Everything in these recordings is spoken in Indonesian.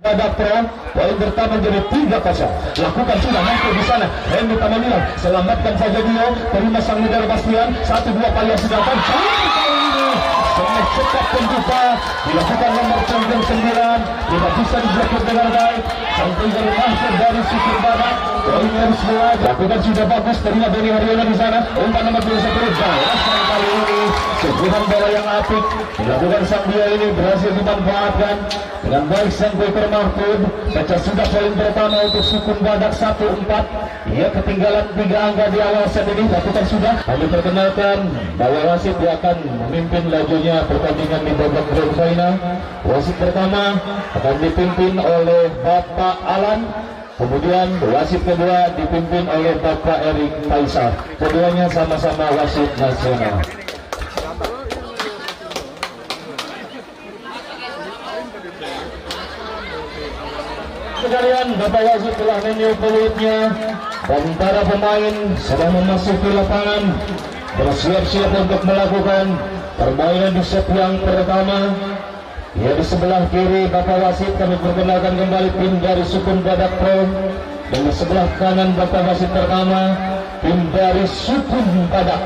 Badak Pro, poin pertama menjadi 3-0. Lakukan sudah mampu di sana. Hendy Tamamilang selamatkan saja dia. Terima sang leader Bastian. 1-2 kali yang sudah akan. Sangat cepat pembuka dilakukan nomor punggung 9. Tidak bisa diblokir dengan baik. Sampai dari masuk dari Sukun Badak. Poin harus mulai. Lakukan sudah bagus. Terima Doni Haryono di sana. Umpan nomor 21. Balasan kali ini. Sebuah bola yang apik dilakukan sang dia ini berhasil dimanfaatkan dengan baik sang Baker Mahfud. Baca sudah poin pertama untuk Sukun Badak 1-4. Ia ketinggalan 3 angka di awal set ini. Lakukan sudah. Kami perkenalkan bahwa wasit dia akan memimpin lajunya pertandingan di babak grand final. Wasit pertama akan dipimpin oleh Bapak Alan. Kemudian wasit kedua dipimpin oleh Bapak Erik Faisal. Keduanya sama-sama wasit nasional. Sekalian, Bapak wasit telah meniup peluitnya dan para pemain sedang memasuki lapangan bersiap-siap untuk melakukan permainan di set yang pertama. Ya, di sebelah kiri Bapak wasit kami perkenalkan kembali tim dari Sukun Badak Pro, dan di sebelah kanan Bapak wasit pertama tim dari Sukun Badak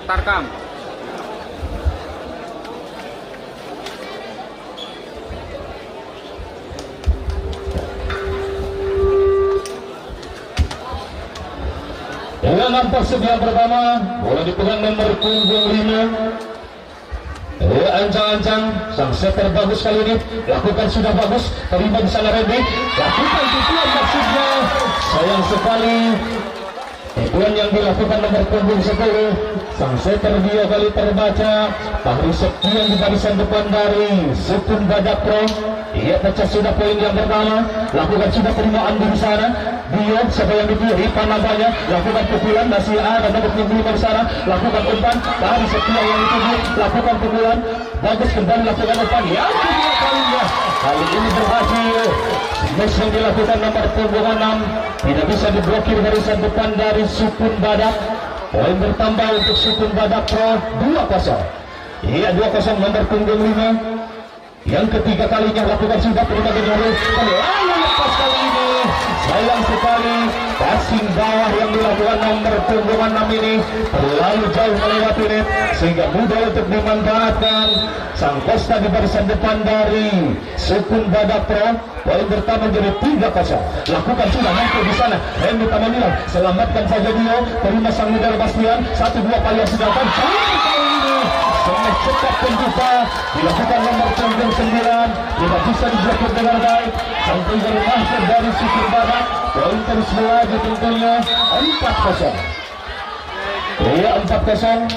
Tarkam. Dengan nampak sebelah pertama, bola dipegang nomor punggung 5. Ancang-ancang, sang setter bagus kali ini. Lakukan sudah bagus, terima di sana Randy. Lakukan tujuan maksudnya. Sayang sekali. Tujuan yang dilakukan nomor punggung 10. Sang setter dia kali terbaca. Fahri Septian di barisan depan dari Sukun Badak Pro. Ia pecah sudah poin yang pertama. Lakukan sudah terima Andi di sana. Dia siapa yang dipilih? Ripan namanya. Lakukan pukulan masih ada nomor 25 di sana. Lakukan umpan. Fahri Septian yang dituju. Lakukan pukulan. Bagus kembali lakukan umpan. Yang kedua kalinya. Kali ini berhasil. Smash yang dilakukan nomor punggung 6. Tidak bisa diblokir barisan depan dari Sukun Badak. Poin bertambah untuk Sukun Badak Pro 2-0. Iya 2-0 nomor punggung 5. Yang ketiga kalinya lakukan sudah terima dengan lalu lepas kali ini. Sayang sekali passing bawah yang dilakukan nomor punggung 6 ini terlalu jauh melewati net sehingga mudah untuk dimanfaatkan. Sang Costa di barisan depan dari Sukun Badak Pro. Poin pertama jadi 3-0. Lakukan sudah mampu di sana. Hendy Tamamilang selamatkan saja dia. Terima sang leader Bastian. 1-2 kali yang sudah akan. Sangat cepat pembuka dilakukan nomor punggung 9. Tidak bisa diblokir dengan baik. Sampai dari masuk dari Sukun Badak. Poin terus melaju tentunya 4-0. Iya 4-0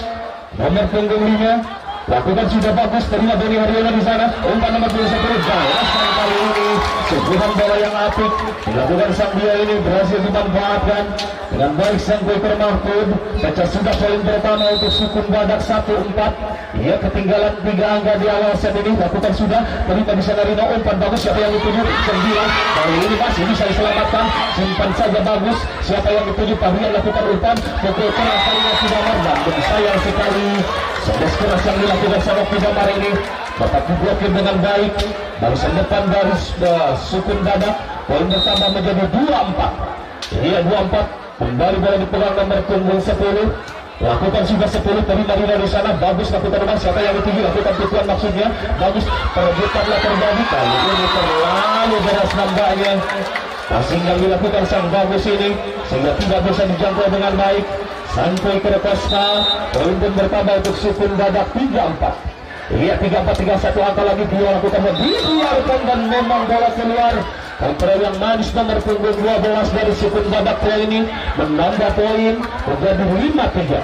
nomor punggung 5. Lakukan sudah bagus, terima Doni Haryono di sana. Umpan nomor 21. Balasan kali ini sebuah bola yang apik dilakukan sang dia ini berhasil dimanfaatkan dengan baik sang Baker Mahfud. Baca sudah poin pertama untuk Sukun Badak 1-4. Ia ketinggalan 3 angka di awal set ini. Lakukan sudah terima di sana Rino. Umpan bagus, siapa yang dituju? 9. Kali ini masih bisa diselamatkan. Simpan saja bagus. Siapa yang dituju? Pahrian lakukan umpan. Pukul keras kalinya sudah marah. Dan sayang sekali sebelas keras yang dilakukan sama Pidamar ini dapat diblokir dengan baik. Barisan depan dari Sukun Badak. Poin bertambah menjadi 2-4. Iya 2-4. Kembali bola dipegang nomor punggung 10. Lakukan sudah 10. Terima dari sana. Bagus lakukan rumah. Siapa yang dituju? Lakukan tujuan maksudnya. Bagus. Perebutanlah terjadi. Kali ini terlalu deras nampaknya. Passing yang dilakukan sang bagus ini sehingga tidak bisa dijangkau dengan baik. Sampai ke Costa. Poin pun bertambah untuk Sukun Badak 3-4. Iya 3-4-3-1 angka lagi dia lakukan dibiarkan dan memang bola keluar. Kontra yang manis nomor punggung 12 dari Sukun Badak Pro ini menambah poin menjadi 5-3.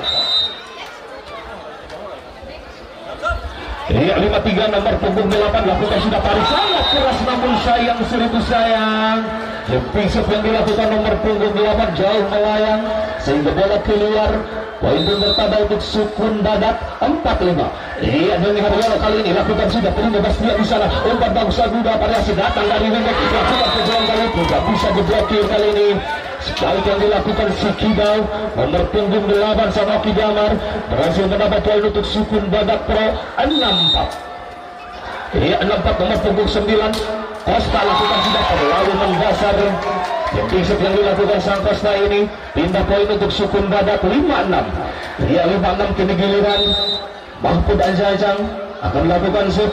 Iya 5-3 nomor punggung 8 lakukan sudah tarik sangat keras namun sayang seribu sayang. Jumping shot yang dilakukan nomor punggung 8 jauh melayang sehingga bola keluar. Poin pun bertambah untuk Sukun Badak 4-5. Iya Doni Haryono kali ini lakukan sudah terima Bastian di sana. Umpan bagus Aguda variasi datang dari Hendek. Lakukan kejuan kali tidak bisa diblokir kali ini. Sekali yang dilakukan Sikidau nomor punggung 8 sama Kidamar berhasil menambah poin untuk Sukun Badak Pro 6-4. Iya, 64 nomor punggung 9 Costa lakukan sudah terlalu mendasar. Yang prinsip yang dilakukan sang Costa ini pindah poin untuk Sukun Badak 56. Iya, 56 kini giliran Mahfud Anjajang akan melakukan shoot.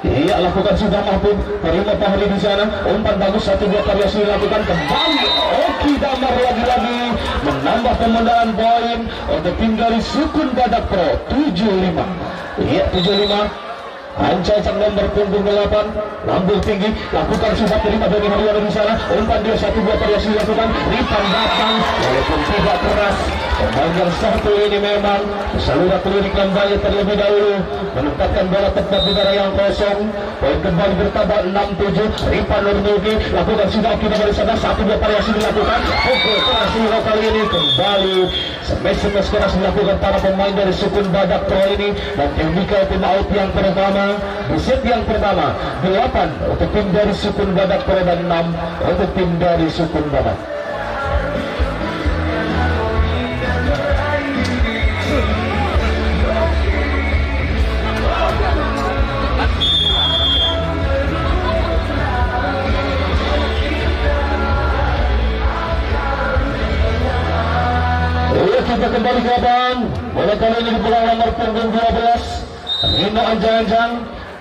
Iya, lakukan sudah Mahfud, terima Fahri di sana. Umpan bagus, 1-2 variasi dilakukan kembali. Oki Damar lagi-lagi menambah pemenangan poin untuk tim dari Sukun Badak Pro 75. Iya, 75. Anjajang nomor punggung 8 lambung tinggi lakukan sudah terima dari Haryono di sana. Umpan dia 1-2 variasi dilakukan. Ripan datang walaupun tidak keras. Pemain yang satu ini memang saluran klinik Lambaya terlebih dahulu menempatkan bola tepat di daerah yang kosong. Poin kembali bertambah 6-7. Ripan Nurmugi lakukan sudah kita dari sana. 1-2 variasi dilakukan. Pukul keras kali ini kembali smash keras dilakukan para pemain dari Sukun Badak Pro ini. Dan technical tim out yang pertama di set yang pertama 8 untuk tim dari Sukun Badak Pro dan 6 untuk tim dari Sukun Badak. Kita kembali ke lapangan. Bola kali ini dipegang nomor punggung 12 Rino Anjajang.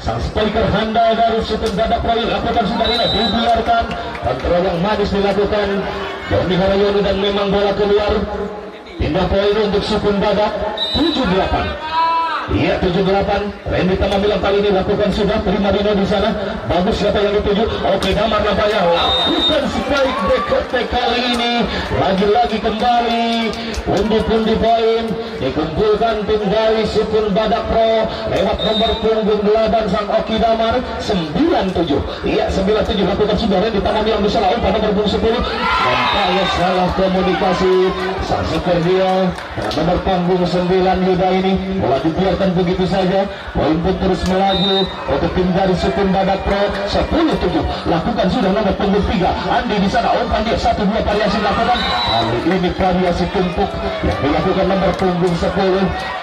Sang spiker handal dari Sukun Badak Pro lakukan sudah ini dibiarkan. Kontrol yang manis dilakukan Joni Haryono dan memang bola keluar. Pindah poin untuk Sukun Badak 78. Iya, 78. Randy Tamamilang kali ini lakukan sudah terima Dino di sana. Bagus siapa yang dituju? Oke, Damar Nabaya lakukan spike dekat kali ini. Lagi-lagi kembali pundi-pundi poin dikumpulkan tim dari Sukun Badak Pro lewat nomor punggung 8 sang Oki Damar 97. Iya, 97 lakukan sudah Randy Tamamilang di sana. Umpan nomor punggung 10. Nampaknya salah komunikasi sang super dia nomor punggung 9 Yuda ini. Bola dibiarkan begitu saja. Poin pun terus melaju untuk tim dari Sukun Badak Pro 10-7. Lakukan sudah nomor punggung 3 Andi di sana. Umpan dia 1-2 variasi dilakukan. Kali ini variasi tumpuk yang dilakukan nomor punggung 10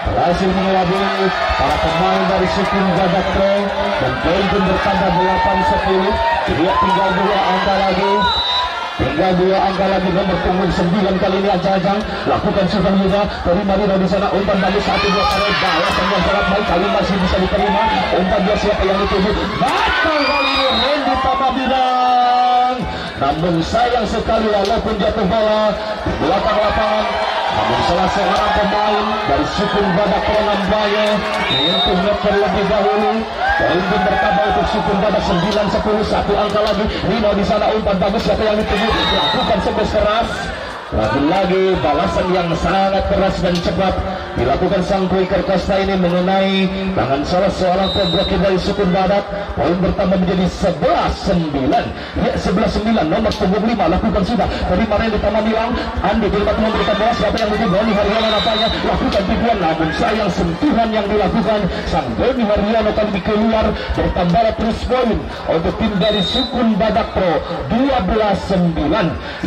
berhasil mengelabui para pemain dari Sukun Badak Pro dan poin pun bertambah 8-10. Dia tinggal 2 angka lagi. Tinggal 2 angka lagi nomor punggung 9 kali ini Anjajang lakukan sudah juga dari Marino di sana. Umpan bagus 1-2 kali balas yang sangat baik kali masih bisa diterima. Umpan dia siapa yang dituju? Batal kali ini Randy Tamamilang. Namun sayang sekali walaupun jatuh bola di belakang lapangan. Namun salah seorang pemain dari Sukun Badak Pro Lambaya menyentuhnya terlebih dahulu. Poin pun bertambah untuk Sukun Badak 9-10. 1 angka lagi. Rino di sana umpan bagus siapa yang dituju? Lakukan smash keras. Lagi-lagi balasan yang sangat keras dan cepat dilakukan sang quicker Costa ini mengenai tangan salah seorang pembloki dari Sukun Badak. Poin bertambah menjadi 11-9. Ya, 11-9 nomor punggung 5 lakukan sudah dari Randy Tamamilang. Andi terlibat memberikan bola siapa yang dituju? Doni Haryono nampaknya lakukan tujuan namun sayang sentuhan yang dilakukan sang Doni Haryono kali ini keluar. Bertambah terus poin untuk tim dari Sukun Badak Pro 12-9.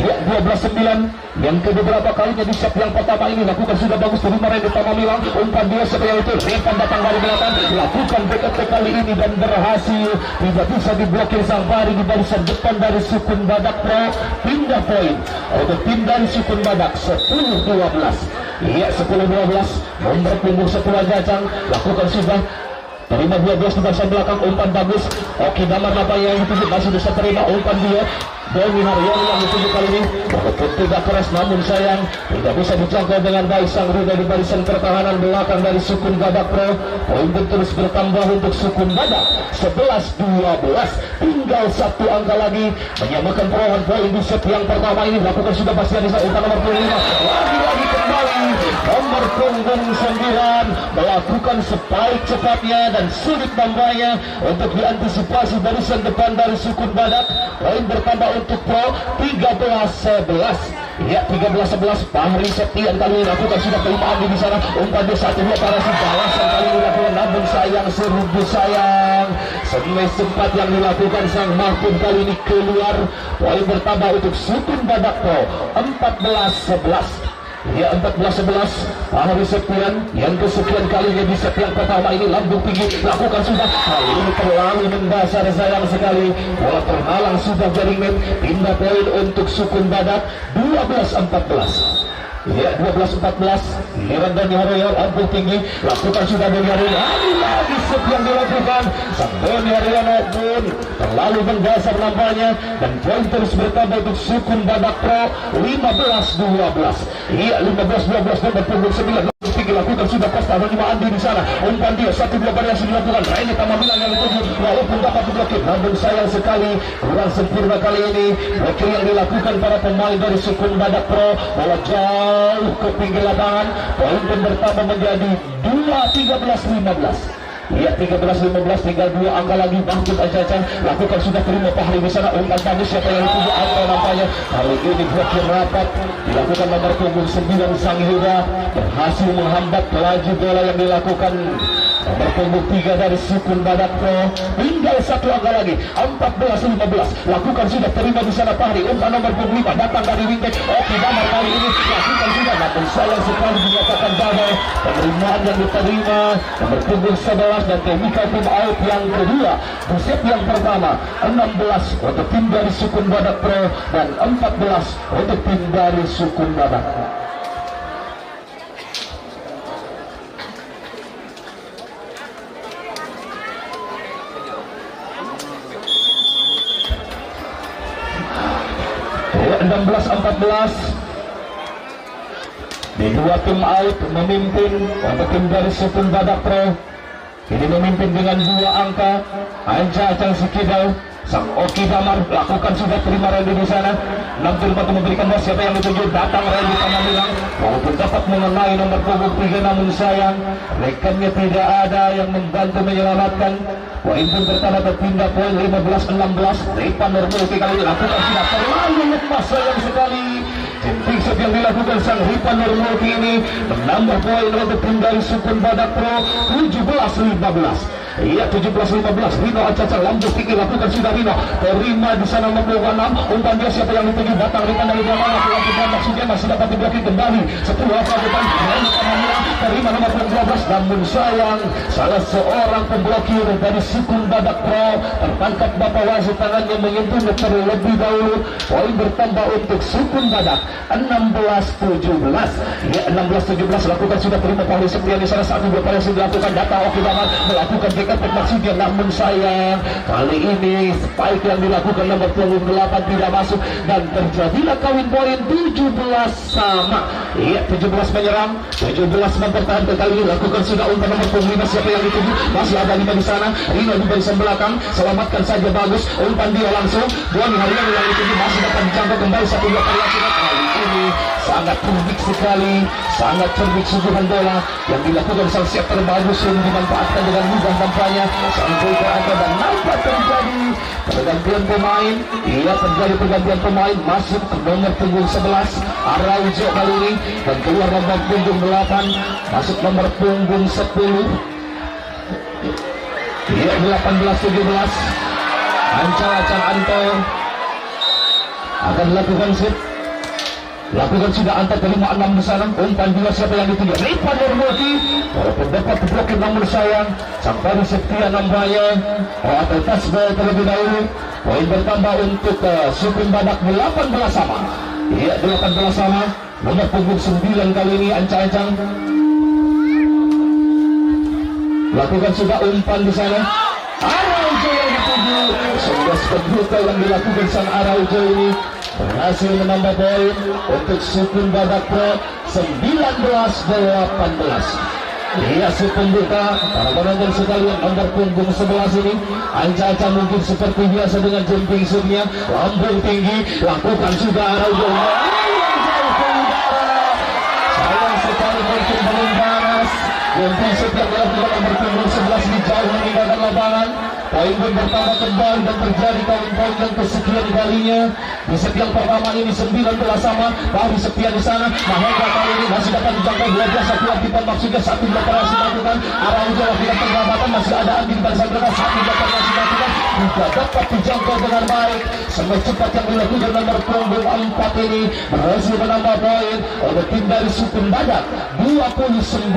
Ya, 12-9. Yang beberapa kalinya di set yang pertama ini lakukan sudah bagus dari Randy Tamamilang. Umpan dia siapa yang itu? Ripan datang dari belakang lakukan BKT kali ini dan berhasil. Tidak bisa diblokir sang Fahri di barisan depan dari Sukun Badak Pro. Pindah poin untuk tim dari Sukun Badak 10-12. Iya, 10-12 nomor punggung 10 Anjajang lakukan sudah terima 12 di barisan belakang. Umpan bagus Oki Damar Nabaya yang dituju masih bisa terima. Umpan dia Doni Haryono yang dituju kali ini walaupun tidak keras namun sayang tidak bisa dijangkau dengan baik sang Ruda di barisan pertahanan belakang dari Sukun Badak Pro. Poin pun terus bertambah untuk Sukun Badak 11-12. Tinggal 1 angka lagi menyamakan perolehan poin di set yang pertama ini. Lakukan sudah pasti di umpan nomor 25. Lagi-lagi kembali nomor punggung 9 melakukan spike cepatnya dan sulit nampaknya untuk diantisipasi barisan depan dari Sukun Badak. Poin bertambah untuk Pro 13-11. Ya, 13-11. Fahri Septian kali ini lakukan sudah kelima di sana. Umpan dia 1-2 parasi balasan kali ini dilakukan namun sayang serbu sayang. Smash sempat yang dilakukan sang Mahfud kali ini keluar. Poin bertambah untuk Sukun Badak Pro 14-11. Ya 14-11 Fahri Septian yang kesekian kalinya di set yang pertama ini lambung tinggi lakukan sudah kali ini terlalu mendasar sayang sekali bola terhalang sudah jaring net pindah poin untuk Sukun Badak 12-14. Ya 12-14 Liran dan Royal lambung tinggi lakukan sudah Doni Ariano lagi set yang dilakukan sang Doni Ariano pun terlalu mendasar nampaknya dan poin terus bertambah untuk Sukun Badak Pro 15-12. Iya 15-12 dan berpunggung 9 tinggi lakukan sudah pasta menerima Andi di sana umpan dia 1-2 variasi dilakukan Raini Tamamilang yang dituju walaupun dapat diblokir namun sayang sekali kurang sempurna kali ini blokir yang dilakukan para pemain dari Sukun Badak Pro bola jauh ke pinggir lapangan poin pun bertambah menjadi 2-13-15. Ya 13-15 tinggal 2 angka lagi bangkit Ajacan lakukan sudah terima Fahri di sana umpan bagus siapa yang dituju apa nampaknya kali ini blokir rapat dilakukan nomor punggung 9 Sang Yuda berhasil menghambat laju bola yang dilakukan nomor punggung 3 dari Sukun Badak Pro tinggal 1 angka lagi 14-15 lakukan sudah terima di sana Fahri umpan nomor punggung 5 datang dari wingback oke Damar kali ini lakukan sudah namun sayang sekali dinyatakan gagal penerimaan yang diterima nomor punggung 11 dan Technical Team Out yang kedua di set yang pertama 16 untuk tim dari Sukun Badak Pro dan 14 untuk tim dari Sukun Badak. Ya, 16-14 di dua tim out memimpin untuk tim dari Sukun Badak Pro. Ini memimpin dengan 2 angka. Anja Acang Sikidau sang Oki Damar lakukan sudah terima Randy di sana 6 memberikan bos siapa yang dituju datang Randy Tamamilang walaupun dapat mengenai nomor punggung 3 namun sayang rekannya tidak ada yang membantu menyelamatkan poin pun bertambah berpindah poin 15-16 Ripan Nurmulti kali ini lakukan sudah terlalu lepas sayang sekali Jumping shot yang dilakukan sang Ripan Nurmulti ini menambah poin untuk tim dari Sukun Badak Pro 17-15. Iya 17-15 Rino Acaca lambung tinggi lakukan sudah Rino terima di sana nomor 6 umpan dia siapa yang dituju datang Ripan dari belakang lakukan maksudnya masih dapat diblokir kembali 10 apa depan terima nomor 12 namun sayang salah seorang pemblokir dari Sukun Badak Pro tertangkap Bapak wasit tangannya menyentuh terlebih dahulu poin bertambah untuk Sukun Badak 16-17 ya 16-17 lakukan sudah terima Fahri Septian di sana 1-2 variasi dilakukan data Oki Damar melakukan maksudnya namun sayang kali ini spike yang dilakukan nomor punggung 8 tidak masuk dan terjadilah kawin poin 17 sama iya 17 menyerang 17 mempertahankan kali ini lakukan sudah umpan nomor punggung 5 siapa yang dituju masih ada 5 di sana Rino di barisan belakang selamatkan saja bagus umpan dia langsung Doni Haryani yang dituju masih dapat dijangkau kembali 1-2 variasi kali ini sangat cerdik sekali sangat cerdik suguhan bola yang dilakukan sang setter bagus yang dimanfaatkan dengan mudah tampaknya sampai ke atas dan nampak terjadi pergantian pemain iya terjadi pergantian pemain masuk ke nomor punggung 11 Araujo kali ini dan keluar nomor punggung 8 masuk nomor punggung 10 iya 18-17 Ancang Anto akan lakukan set lakukan sudah antar terima 6 di sana umpan juga siapa yang dituju Ripan Nurmulti walaupun dapat diblokir namun sayang sampai Septian nampaknya atau tasbih terlebih dahulu poin bertambah untuk Sukun Badak 18 sama iya 18 sama nomor punggung 9 kali ini Ancang lakukan sudah umpan di sana Araujo yang dituju sudah sekeduka yang dilakukan sang Araujo ini berhasil menambah poin untuk Sukun Badak Pro 19-18 iya Sukun buka para penonton sekalian nomor punggung 11 ini Anca mungkin seperti biasa dengan jumping shootnya lambung tinggi lakukan sudah Araujo sayang sekali mungkin belum panas jumping shoot yang dilakukan nomor punggung 11 ini jauh meninggalkan lapangan poin pun bertambah kembali dan terjadi kawin poin yang kesekian kalinya di set yang pertama ini 19 sama Fahri Septian di sana Mahendra kali ini masih dapat dijangkau 12 satu akibat maksudnya 1 operasi dilakukan Araujo tidak pergabatan masih ada Andi di barisan belakang 1 operasi dilakukan tidak dapat dijangkau dengan baik. Sangat cepat yang dilakukan nomor punggung 4 ini berhasil menambah poin untuk tim dari Sukun Badak 20-19.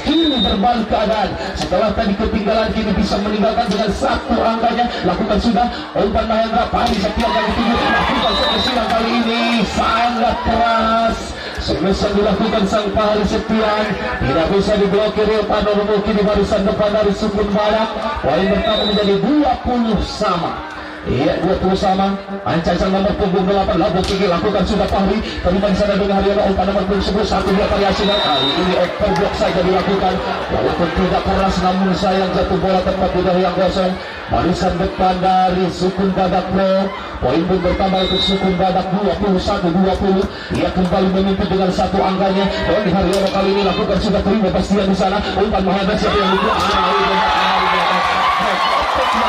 Kini berbalik keadaan setelah tadi ketinggalan, kini bisa meninggalkan dengan 1 angkanya. Lakukan sudah umpan Mahendra Pari Setia yang dituju, lakukan silang kali ini sangat keras. Semasa dilakukan sang Pahari Setian tidak bisa diblokir. Pada mungkin di barisan depan dari Sukun Badak. Poin pertama menjadi 20 sama. Iya, 20 sama. Ancang nomor punggung 8 Labuk tinggi lakukan sudah Pahri. Terima di sana dengan Haryono umpan nomor punggung 10 1 2 variasi kali ini overblock saja dilakukan. Walaupun tidak keras namun sayang jatuh bola tepat di dahi yang kosong. Barisan depan dari Sukun Badak Pro. Poin pun bertambah untuk Sukun Badak 21-20. Ia kembali memimpin dengan 1 angkanya. Dan Haryono kali ini lakukan sudah terima pastian di sana. Umpan Mahendra siapa yang lupa?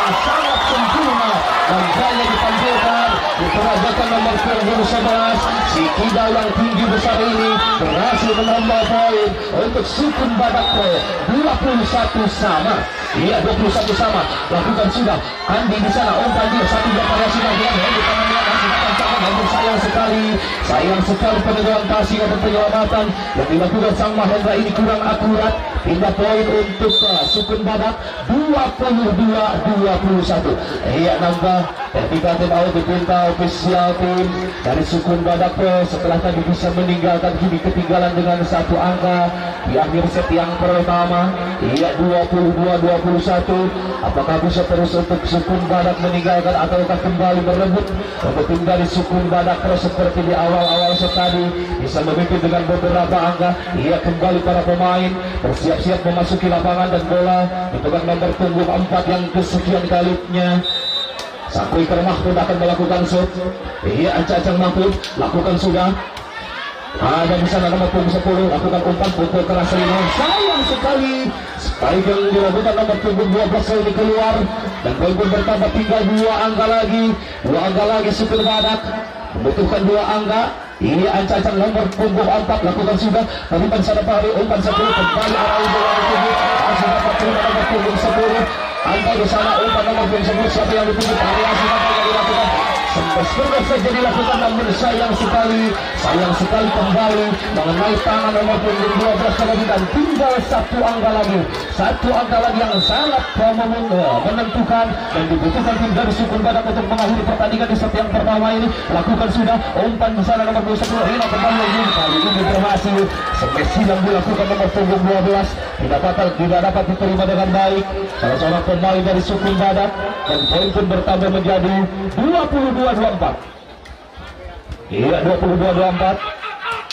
Sangat sempurna dan gaya ditampilkan diperagakan nomor punggung 11. Si Kidal yang tinggi besar ini berhasil menambah poin untuk Sukun Badak Pro 21 sama. Iya, 21 sama. Lakukan sudah Andi di sana umpan dia 1-2 variasi lagi yang di tangannya masih tancapkan. Namun sayang sekali penentuan passing atau penyelamatan yang dilakukan sang Mahendra ini kurang akurat. Pindah poin untuk Sukun Badak 22-21. Iya, nambah ketika tim out dipinta official tim dari Sukun Badak Pro setelah tadi bisa meninggalkan, kini ketinggalan dengan 1 angka di akhir set yang pertama. Iya, 22-21. Apakah bisa terus untuk Sukun Badak meninggalkan ataukah kembali berebut untuk tim dari Sukun Badak Pro seperti di awal-awal set tadi bisa memimpin dengan beberapa angka. Iya, kembali para pemain bersiap-siap memasuki lapangan dan bola dipegang nomor punggung 4 yang kesekian kalinya. Sang Quicker Mahmud akan melakukan shoot. Iya, Acang Mahmud lakukan sudah. Ada di sana nomor punggung 10 lakukan umpan pukul keras ini. Sayang sekali spike yang dilakukan nomor punggung 12 kali keluar dan poin pun bertambah tinggal 2 angka lagi. 2 angka lagi Sukun Badak membutuhkan 2 angka. Ini Ancang nomor punggung 4 lakukan sudah. Umpan sana Pahri umpan 10 kembali arah bola dituju. Masih dapat terima nomor punggung 10. Angka di sana umpan nomor punggung 10 siapa yang dituju? Variasi apa yang dilakukan? Sempat saja dilakukan namun sayang sekali kembali mengenai tangan nomor punggung 12 lagi dan tinggal 1 angka lagi. 1 angka lagi yang sangat menentukan dan dibutuhkan tim dari Sukun Badak untuk mengakhiri pertandingan di set yang pertama ini. Lakukan sudah umpan di sana nomor 10 Rino kembali lagi kali ini berhasil. Spesial yang dilakukan nomor punggung 12 tidak dapat diterima dengan baik salah seorang pemain dari Sukun Badak dan poin pun bertambah menjadi 22-24. Iya, 22-24.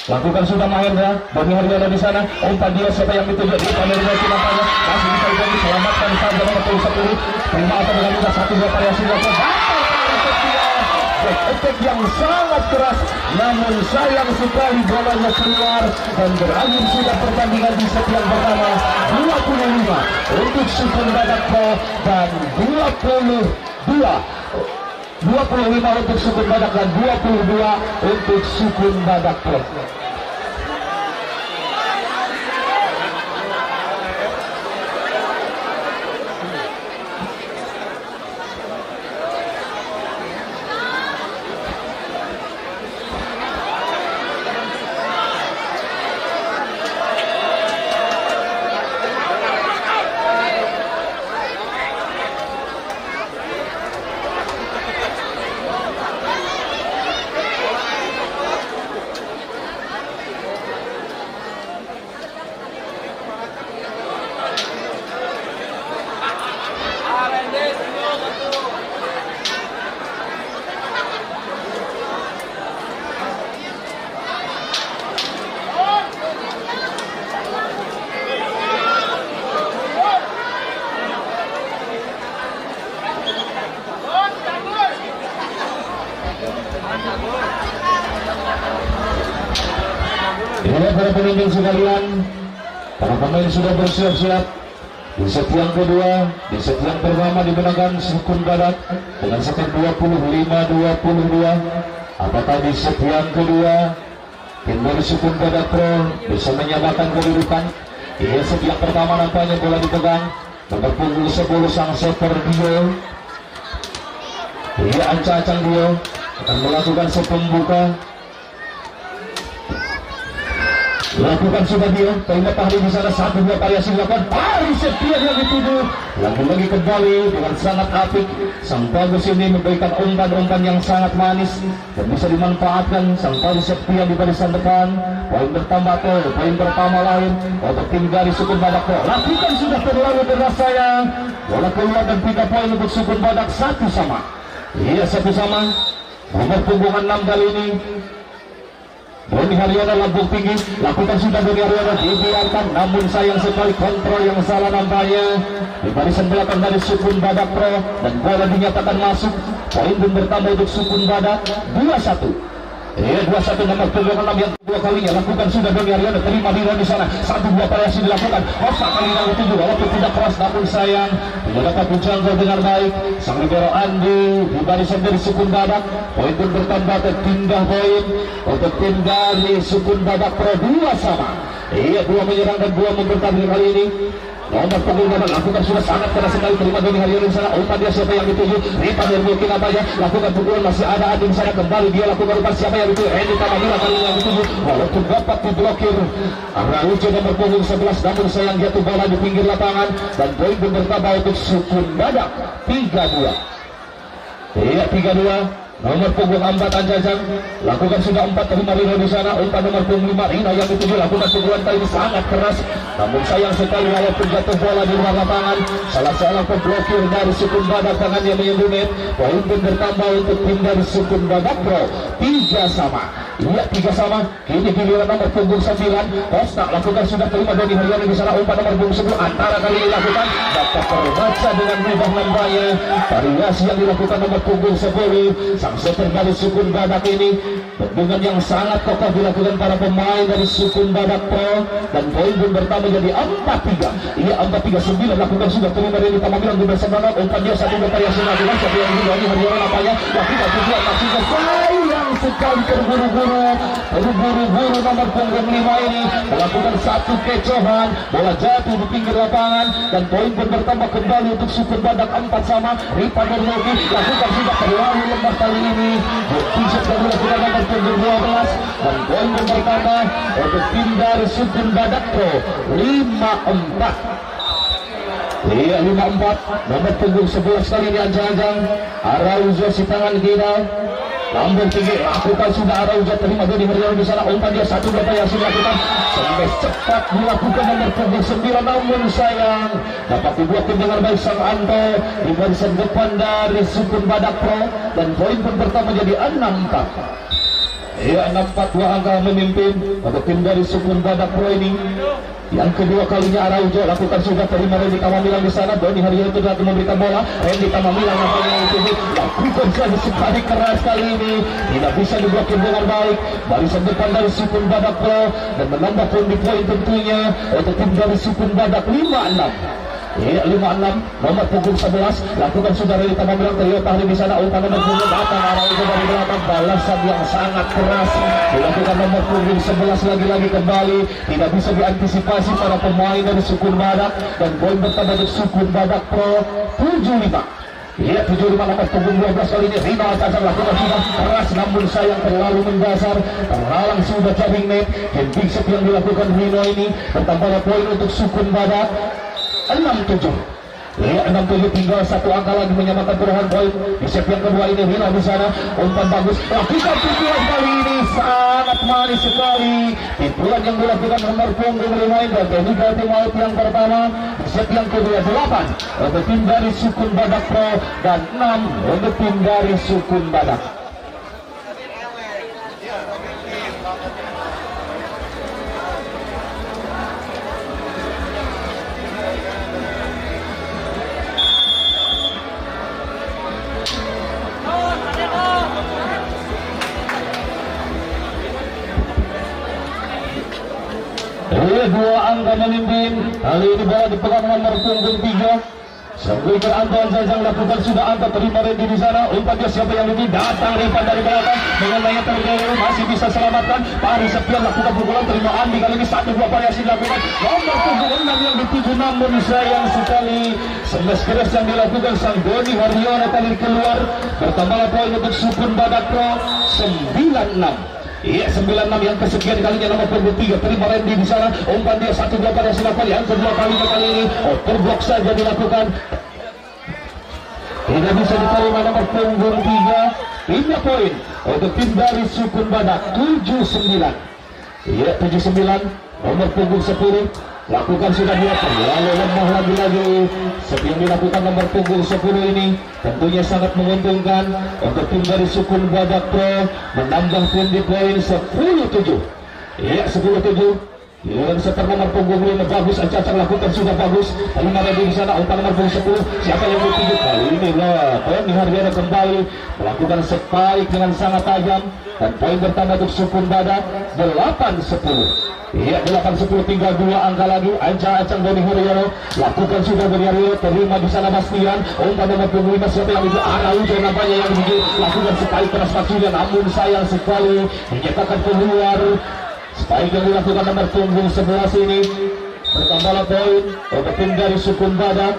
Lakukan sudah Mahendra. Bagi Haryono di sana. Umpan dia siapa yang dituju di pamernya nampaknya masih bisa diselamatkan saja nomor 10. Terima atau dengan mudah 1-2 variasi dilakukan. Efek yang sangat keras namun sayang sekali bolanya keluar dan berakhir sudah pertandingan di set yang pertama 25 untuk Sukun Badak Pro dan 25 untuk Sukun Badak dan 22 untuk Sukun Badak Pro. Inilah para penonton sekalian, para pemain sudah bersiap-siap di set yang kedua. Di set yang pertama dimenangkan Sukun Badak dengan skor 25-22. Apakah di set yang kedua tim dari Sukun Badak Pro bisa menyamakan kedudukan? Di set yang pertama nampaknya bola dipegang nomor punggung 10 sang setter Dio. Iya, ancang-ancang dia akan melakukan set pembuka. Lakukan sudah dia, terima Fahri di sana, 1-2 variasi dilakukan. Fahri setia yang dituju, lagi-lagi kembali dengan sangat apik. Sang bagus ini memberikan umpan-umpan yang sangat manis dan bisa dimanfaatkan. Sang Fahri setia di barisan depan. Poin bertambah tuh, poin pertama lain untuk tim dari Sukun Badak Pro. Lakukan sudah terlalu deras sayang. Bola keluar dan 3 poin untuk Sukun Badak, 1-1. Iya, 1-1. Nomor punggung 6 kali ini Doni Haryono lambung tinggi, lakukan sudah Doni Haryono, dibiarkan, namun sayang sekali kontrol yang salah nampaknya di barisan belakang dari Sukun Badak Pro, dan bola dinyatakan masuk. Poin pun bertambah untuk Sukun Badak, 2-1. Iya, 2-1 nomor punggung 6 yang kedua kalinya. Lakukan sudah Doni Haryono, terima Dino di sana, 1-2 variasi dilakukan. Osa kali yang ketujuh, walaupun tidak keras namun sayang tidak dapat menjangkau dengan baik. Sang libero Andi di barisan dari Sukun Badak. Poin pun bertambah ke pindah poin untuk tim dari Sukun Badak Pro, 2-2. Iya, 2 menyerang dan 2 membertahan kali ini. Nomor punggung 8 lakukan sudah sangat keras sekali, terima Doni Haryono di sana. Umpan dia siapa yang dituju? Ripa Nurmulki nampaknya lakukan pukulan, masih ada Adi di sana, kembali dia lakukan umpan siapa yang dituju? Hendy Tamamila kali yang dituju, walaupun dapat diblokir Araujo nomor punggung 11, namun sayang jatuh bola di pinggir lapangan dan poin pun bertambah untuk Sukun Badak, 3-2. Iya, 3-2. Nomor punggung 4 Anjajang lakukan sudah 4, terima Rino di sana. Umpan nomor punggung 5 Rino yang dituju, lakukan pukulan kali ini sangat keras, namun sayang sekali walaupun jatuh bola di luar lapangan. Salah seorang pemblokir dari Sukun Badak, tangannya menyentuh net. Poin pun bertambah untuk tim dari Sukun Badak Pro, 3-3. Iya, 3-3. Kini giliran nomor punggung 9 Costa, lakukan sudah, terima Doni Haryono di sana. Umpan nomor punggung 10 antara kali dilakukan, dapat terbaca dengan mudah nampaknya variasi yang dilakukan nomor punggung 10. Sang setter dari Sukun Badak ini bendungan yang sangat kokoh dilakukan para pemain dari Sukun Badak Pro, dan poin pun bertambah jadi 4-3. Iya, 4-3-9. Lakukan sudah, terima Reni Tamamilang di bersama. Umpan dia 1-2 variasi dilakukan, siapa yang Doni Haryono nampaknya lakukan tujuan, masih sayang sekali terburu-buru nomor punggung 5 ini melakukan satu kecohan, bola jatuh di pinggir lapangan dan poin pun bertambah kembali untuk Sukun Badak, 4-4. Ripa Nurmulki lakukan sudah, terlalu lemah kali ini. Bisa dilakukan nomor punggung 12 dan poin pun bertambah untuk tim dari Sukun Badak Pro, 5-4. Iya, 5-4. Nomor punggung 11 kali ini Anjang-Anjang Araujo si tangan kiri, lambung tinggi, lakukan sudah Araujo, terima Doni Haryono di sana. Umpan dia 1-2 yang sudah dilakukan, sampai cepat dilakukan nomor punggung 9, namun sayang dapat dibuatkan dengan baik sang Anto di barisan depan dari Sukun Badak Pro, dan poin pun bertambah jadi 6-4. Iya, 6-4, 2 angka memimpin untuk tim dari Sukun Badak Pro ini. Yang kedua kalinya Araujo lakukan sudah, terima Randy Tamamilang di sana. Doni Haryono itu datang memberikan bola. Randy Tamamilang nampaknya itu lakukan saja sekali keras kali ini, tidak bisa diblokir dengan baik barisan depan dari Sukun Badak Pro, dan menambah poin tentunya untuk tim dari Sukun Badak, 5-6. Iya, 5-6. Nomor punggung 11 lakukan sudah Randy Tamamilang, terima Tahli di sana. Umpan nomor punggung 8 Araujo dari belakang, balasan yang sangat keras dilakukan nomor punggung 11 lagi-lagi kembali, tidak bisa diantisipasi para pemain dari Sukun Badak, dan poin bertambah untuk Sukun Badak Pro, 7-5. Iya, 7-5. Nomor punggung 12 kali ini Rino Anjajang lakukan sudah keras, namun sayang terlalu mendasar, terhalang sudah jaring net. Big set yang dilakukan Rino ini bertambah poin untuk Sukun Badak, 6-7. Iya, 6-7, tinggal 1 angka lagi menyamakan perubahan poin. Di set yang kedua ini Rino di sana, umpan bagus, lakukan pukulan kali ini sangat manis sekali. Pukulan yang dilakukan nomor punggung 5 dan juga tim out yang pertama. Di set yang kedua 8 untuk tim dari Sukun Badak Pro dan 6 untuk tim dari Sukun Badak. Dua angka memimpin. Kali ini bola dipegang nomor punggung 3 Sambil berantuan Zazang lakukan sudah Anta terima ready di sana. Umpan dia siapa yang lebih datang Revan dari belakang mengenai terjadi masih bisa selamatkan. Pari Septian lakukan pukulan terima Andi kali ini 1-2 variasi dilakukan. Nomor punggung 6 yang dituju namun sayang sekali smash keras yang dilakukan sang Doni Haryono kali keluar. Bertambah poin untuk Sukun Badak Pro 9-6. Iya 96 yang kesekian kalinya nomor punggung 3 terima Randy di sana. Umpan dia 1-2 pada silakan yang kedua kali ini overblock saja dilakukan. Tidak bisa diterima nomor punggung 3. 5 poin untuk tim dari Sukun Badak 79. Iya 79 nomor punggung 10 lakukan sudah dia terlalu lemah lagi-lagi. Seperti yang dilakukan nomor punggung 10 ini tentunya sangat menguntungkan untuk tim dari Sukun Badak Pro menambah pundi poin 10-7. Iya 10-7. Giliran seter nomor punggung 5 bagus, Acacang lakukan sudah bagus. Terima ready di sana umpan nomor punggung 10. Siapa yang dituju kali ini lah? Doni Haryono kembali melakukan spike dengan sangat tajam dan poin bertambah untuk Sukun Badak 8-10. Iya 8-10 tinggal 2 angka lagi. Acang Doni Haryono lakukan sudah Doni Haryono terima di sana Bastian. Umpan nomor punggung 5 siapa yang dituju? Araujo nampaknya yang dituju lakukan spike keras maksudnya namun sayang sekali menyatakan keluar. Spike yang dilakukan nomor punggung 11 ini bertambah poin untuk tim dari Sukun Badak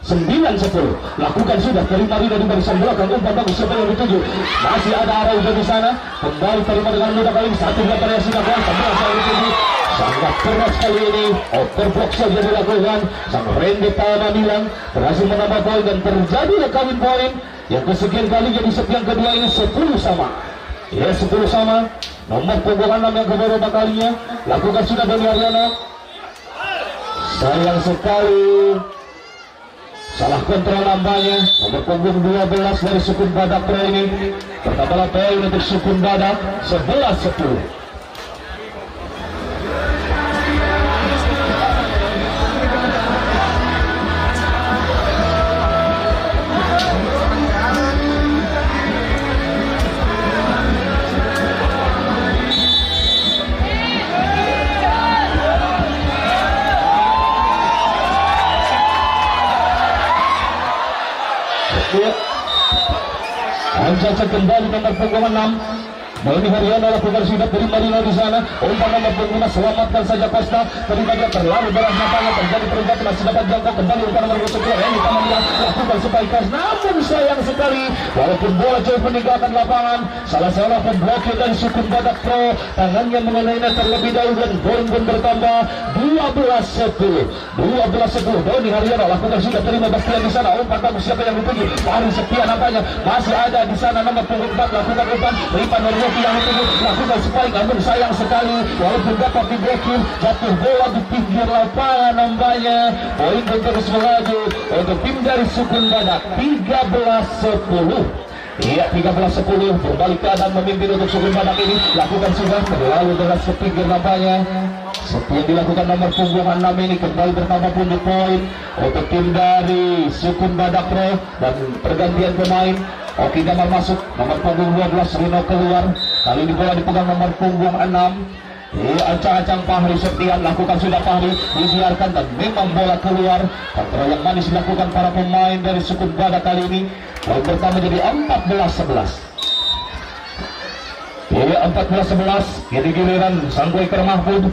9-10. Lakukan sudah terima dari barisan belakang umpan bagus siapa yang dituju? Masih ada Araujo di sana kembali terima dengan mudah kali ini 1-2 variasi dilakukan 11 yang dituju. Sangat keras kali ini overblock saja dilakukan. Sang Randy Tanamilang berhasil menambah poin dan terjadi kawin poin yang kesekian kali jadi set yang kedua ini 10 sama. Ya 10 sama. Nomor punggung 6 yang keberapa kalinya lakukan sudah Doni Haryono. Sayang sekali salah kontrol nampaknya nomor punggung 12 dari Sukun Badak Pro ini. Pertama poin untuk Sukun Badak 11-10. Ancaca kembali nomor punggung 6. Doni Haryono lakukan sudah dari Marino di sana. Umpan nomor punggung 5 selamatkan saja Costa. Terima dia terlalu berat nampaknya terjadi peringatan masih dapat jangkau kembali umpan nomor 10. Ini Tanamilang lakukan supaya keras namun sayang sekali walaupun bola jauh meninggalkan lapangan. Salah pemblokir dari Sukun Badak Pro tangannya mengenainya terlebih dahulu dan poin pun bertambah 12-10. 12-10. Doni Haryono lakukan sudah terima Bastian di sana. Umpan bagus siapa yang dituju? Pari Septian nampaknya masih ada di sana nomor punggung 4 lakukan umpan Ripan yang dituju lakukan spike namun sayang sekali walaupun dapat diblokir jatuh bola di pinggir lapangan nampaknya. Poin pun terus melaju untuk tim dari Sukun Badak 13-10. Iya 13-10 berbalik keadaan memimpin untuk Sukun Badak ini. Lakukan sudah terlalu deras ke pinggir nampaknya. Seperti yang dilakukan nomor punggung 6 ini kembali bertambah pundi poin untuk tim dari Sukun Badak Pro dan pergantian pemain. Oki Damar masuk nomor punggung 12 Rino keluar. Kali ini bola dipegang nomor punggung 6. Ancang-ancang Fahri Septian lakukan sudah Fahri dibiarkan dan memang bola keluar. Kontrol yang manis dilakukan para pemain dari Sukun Badak kali ini. Poin pertama jadi 14-11. 14-11. Jadi giliran Sang Quaker Mahfud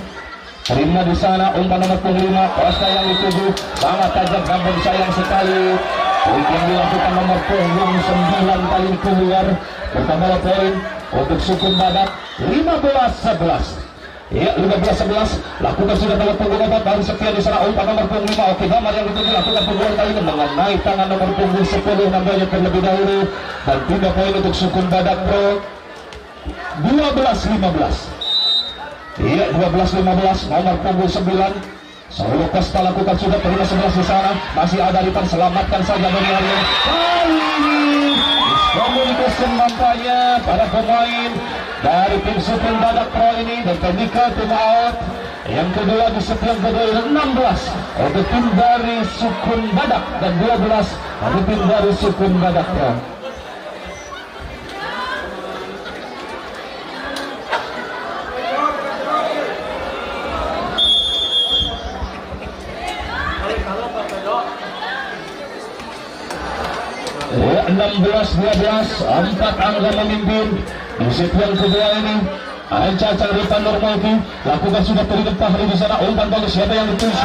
terima di sana umpan nomor punggung 5 Costa yang dituju sangat tajam namun sayang sekali. Poin yang dilakukan nomor punggung 9 kali keluar. Pertama poin untuk Sukun Badak 15-11. Ya 15-11 lakukan sudah nomor punggung 4 baru Septian di sana umpan nomor punggung 5 Oki Damar yang dituju lakukan punggungan kali ini mengenai tangan nomor punggung 10 nampaknya terlebih dahulu dan 3 poin untuk Sukun Badak Pro 12-15. Iya 12-15 nomor punggung 9 Solo Costa lakukan sudah terima 11 di sana masih ada Ripan selamatkan saja Doni Haryono. Kali ini komunikasi nampaknya pada pemain dari tim Sukun Badak Pro ini dan technical tim out. Yang kedua di set yang kedua 16 untuk tim dari Sukun Badak dan 12 untuk tim dari Sukun Badak Pro. 16-12, 4 angka memimpin di set yang kedua ini. Anca Caripan Normalki lakukan sudah terlibat Fahri di sana. Umpan bagus, siapa yang itu? 11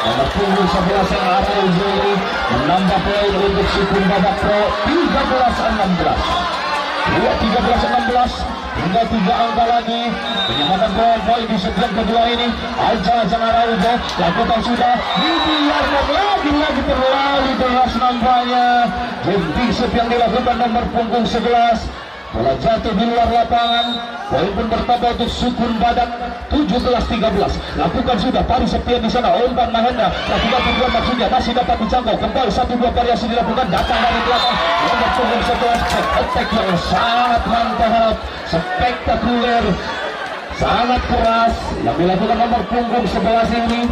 nomor punggung 11 yang Ariel Zuri menambah poin untuk Sukun Badak Pro 13-16. Dua 13-16 hingga 3 angka lagi menyamakan poin di set yang kedua ini. Aja Araujo lakukan sudah dibiarkan lagi terlalu deras nampaknya. Jemping set yang dilakukan nomor punggung 11 bola jatuh di luar lapangan. Poin pun bertambah untuk Sukun Badak 17-13. Lakukan sudah Pari Septian di sana. Umpan Mahendra lakukan tujuan maksudnya masih dapat dijangkau. Kembali 1-2 variasi dilakukan datang dari belakang. Nomor punggung 11 attack yang sangat mantap, spektakuler, sangat keras yang dilakukan nomor punggung 11 ini.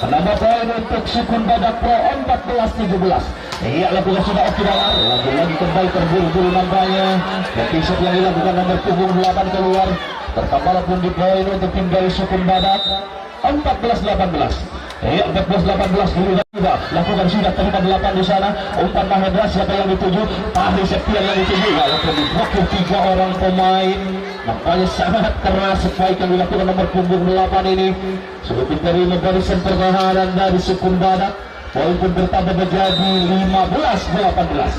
Menambah poin untuk Sukun Badak Pro 14-17. Ia lakukan sudah optimal. Lagi-lagi kembali terburu-buru nampaknya. Episode yang dilakukan nomor punggung 8 keluar. Bertambah pun di poin untuk tim dari Sukun Badak 14-18. Iya 14-18 dulu sudah lakukan sudah terima 8 di sana. Umpan Mahendra siapa yang dituju? Fahri Septian yang dituju. Walaupun diblokir 3 orang pemain, nampaknya sangat keras spike yang dilakukan nomor punggung 8 ini. Sudah diterima barisan pertahanan dari Sukun Badak. Poin pun bertambah menjadi 15-18.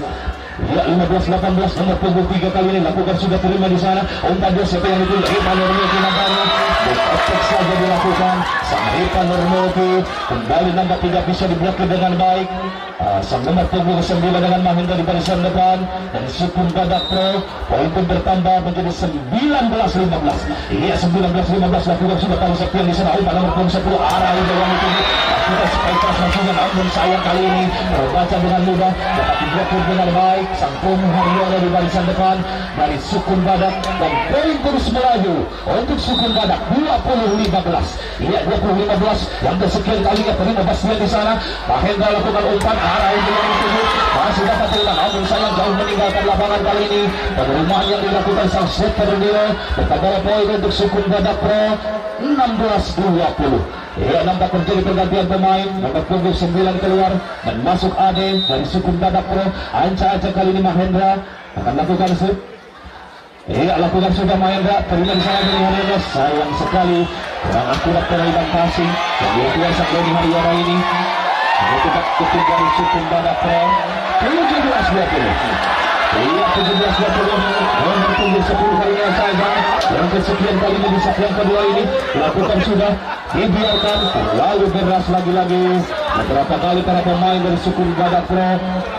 Ya 15-18 nomor punggung 3 kali ini lakukan sudah terima di sana. Umpan dia siapa yang itu? Irfan Nurmoti nampaknya. Attack saja dilakukan. Sang Irfan Nurmoti kembali nampak tidak bisa diblokir dengan baik. Sang nomor punggung 9 dengan Mahendra di barisan depan dan Sukun Badak Pro. Poin pun bertambah menjadi 19-15. Iya 19-15 lakukan sudah Pari Septian di sana. Umpan nomor punggung 10 arah yang itu. Sudah spikers langsungnya, namun sayang kali ini terbaca dengan mudah dapat diblokir dengan baik. Sang Haryono di barisan depan dari Sukun Badak dan poin terus melaju untuk Sukun Badak 20-15. Iya 20-15 yang kesekian kalinya terima Bastian di sana. Mahendra lakukan umpan arah yang itu masih dapat terima, namun sayang jauh meninggalkan lapangan kali ini. Penerimaan yang dilakukan sang setter dia bertambah poin untuk Sukun Badak Pro 16-20. Ya nampak terjadi pergantian pemain. Nomor punggung 9 keluar dan masuk Ade dari Sukun Badak Pro. Anca kali ini Mahendra akan lakukan shoot. Iya lakukan sudah Mahendra. Terima di sana dari Haryono. Sayang sekali kurang akurat penerimaan passing yang dilakukan sang Doni Haryono ini. Menutupkan ketum dari Sukun Badak Pro 17-20. Iya 17-20 nomor punggung 10 kalinya saja yang kesekian kali ini di set yang kedua ini lakukan sudah dibiarkan terlalu deras lagi-lagi. Beberapa kali para pemain dari Sukun Badak Pro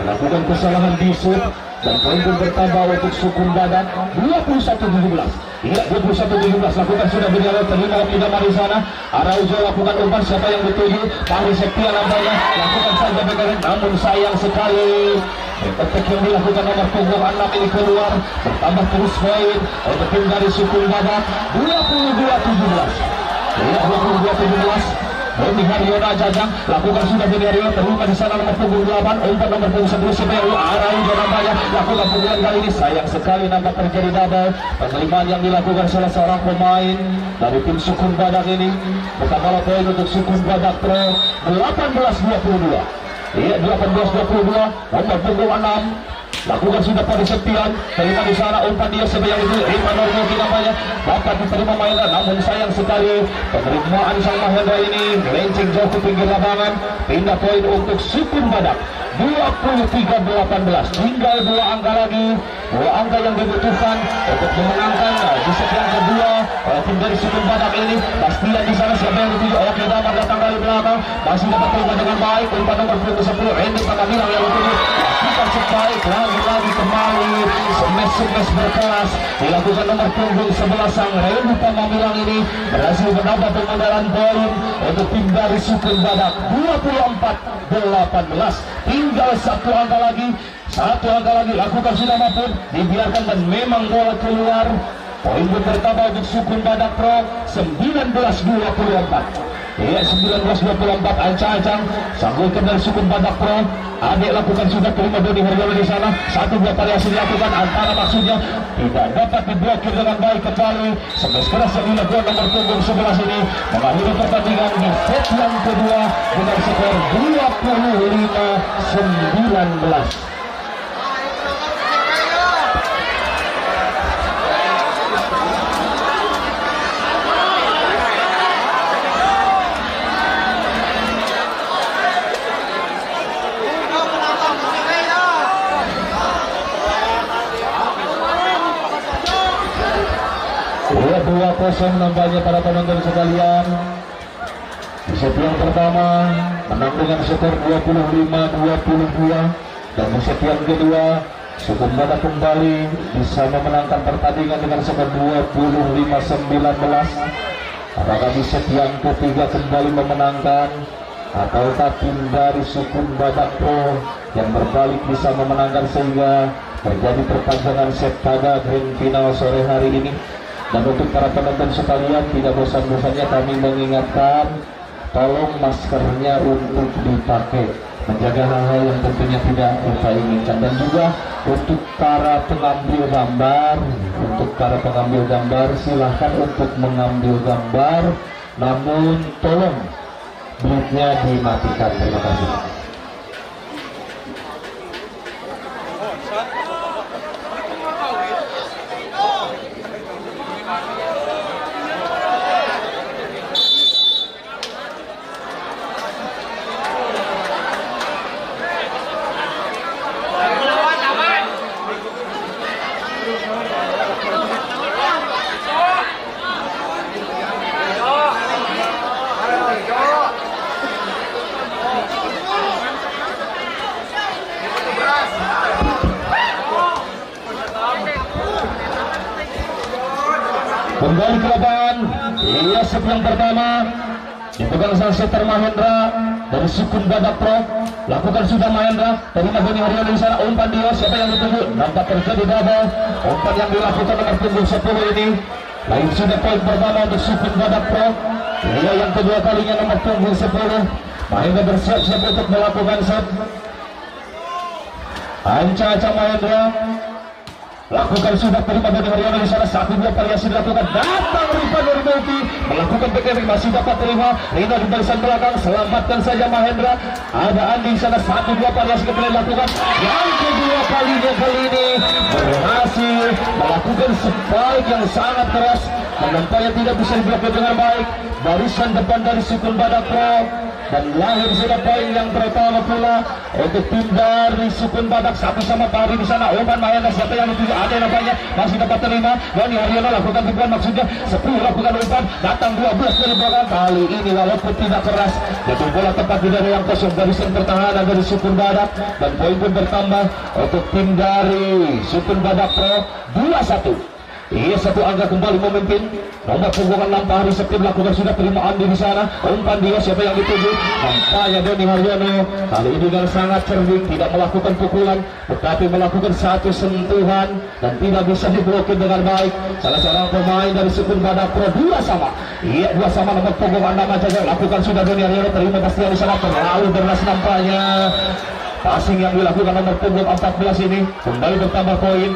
melakukan kesalahan di shoot dan poin pun bertambah untuk Sukun Badak 21-17. Iya 21-17 lakukan sudah berjalan terima optimal di sana. Araujo lakukan umpan siapa yang dituju? Fahri Septian nampaknya lakukan saja begaran, namun sayang sekali. Attack yang dilakukan nomor punggung 6 ini keluar bertambah terus poin untuk tim dari Sukun Badak 22-17. Iya 22-17. Doni Haryono Jajang lakukan sudah Doni Haryono terluka di sana nomor punggung 8. Umpan nomor punggung 11 Semeru Araujo nampaknya lakukan pukulan kali ini sayang sekali nampak terjadi double. Penerimaan yang dilakukan salah seorang pemain dari tim Sukun Badak ini bertambah poin untuk Sukun Badak Pro 18-22. Iya 18-22 nomor punggung 6 lakukan sudah Pari Septian terima di sana umpan dia sebanyak itu Irfan Nurmoti nampaknya dapat diterima Mahendra, namun sayang sekali penerimaan sang Mahendra ini melenceng jauh ke pinggir lapangan. Pindah poin untuk Sukun Badak 23-18. Tinggal 2 angka lagi, 2 angka yang dibutuhkan untuk memenangkan di set yang kedua tim dari Sukun Badak ini. Pastinya di sana siapa yang dituju? Oke Damar datang dari belakang masih dapat terima dengan baik. Umpan nomor 10 Randy Pangamilang yang dituju lakukan sebaik lagi kembali smash berkelas dilakukan nomor punggung 11 sang Randy Pangamilang ini berhasil menambah pengundaran poin untuk tim dari Sukun Badak 24-18. Tinggal 1 angka lagi, 1 angka lagi lakukan sudah maupun dibiarkan dan memang bola keluar. Poin pun bertambah untuk Sukun Badak Pro 19-24. Iya 19-24 ancang-ancang sanggulkan dari suku Badak Pro. Adik lakukan sudah terima Doni Haryono di sana. Satu dua variasi dilakukan antara maksudnya tidak dapat diblokir dengan baik kembali. Sampai sekarang yang dilakukan nomor punggung 11 ini mengakhiri pertandingan di set yang kedua dengan skor 25-19. Dua kosong nampaknya para penonton sekalian. Di set yang pertama menang dengan skor 25-22 dan di set yang kedua Sukun Badak kembali bisa memenangkan pertandingan dengan skor 25-19. Apakah di set yang ketiga kembali memenangkan ataukah tim dari Sukun Badak Pro yang berbalik bisa memenangkan sehingga terjadi perpanjangan set pada grand final sore hari ini. Dan untuk para penonton sekalian, tidak bosan-bosannya kami mengingatkan, tolong maskernya untuk dipakai, menjaga hal-hal yang tentunya tidak kita inginkan. Dan juga untuk para pengambil gambar, silahkan untuk mengambil gambar, namun tolong blitnya dimatikan. Terima kasih. Kembali ke lapangan. Iya, set yang pertama dipegang sang setter Mahendra dari Sukun Badak Pro. Lakukan sudah Mahendra, terima Doni Haryono di sana. Umpan dia, siapa yang dituju? Nampak terjadi double. Umpan yang dilakukan nomor punggung 10 ini. Lain sudah poin pertama untuk Sukun Badak Pro. Iya, yang kedua kalinya nomor punggung 10. Mahendra bersiap-siap untuk melakukan set. Ancang-ancang Mahendra. Lakukan sudah terima Doni Haryono di sana. Satu dua variasi dilakukan. Datang Rifa dari Multi melakukan backhanding, masih dapat terima. Rina di barisan belakang, selamatkan saja Mahendra. Ada Andi di sana. Satu dua variasi kembali dilakukan. Yang kedua kalinya kali ini berhasil melakukan spike yang sangat keras. Nampaknya tidak bisa diblokir dengan baik. Barisan depan dari Sukun Badak Pro. Dan lahir sudah poin yang pertama pula untuk tim dari Sukun Badak. Satu sama pari di sana. Umpan Mahendra, siapa yang dituju? Ada nampaknya masih dapat terima. Doni Haryono lakukan tipuan, maksudnya 10 lakukan umpan. Datang 12 dari belakang. Kali ini walaupun tidak keras, jatuh bola tepat di daerah yang kosong. Barisan pertahanan dari Sukun Badak dan poin pun bertambah untuk tim dari Sukun Badak Pro 2-1. Iya, satu angka kembali memimpin. Nomor punggung 6 Pak Hari Septi melakukan sudah terima Andi di sana. Umpan dia, siapa yang dituju? Nampaknya Doni Haryono. Kali ini dengan sangat cerdik, tidak melakukan pukulan, tetapi melakukan satu sentuhan dan tidak bisa diblokir dengan baik. Salah seorang pemain dari Sukun Badak Pro. 2 sama. Iya, 2 sama nomor punggung 6 saja. Lakukan sudah Doni Haryono, terima pastinya di sana. Terlalu deras nampaknya. Passing yang dilakukan nomor punggung 14 ini kembali bertambah poin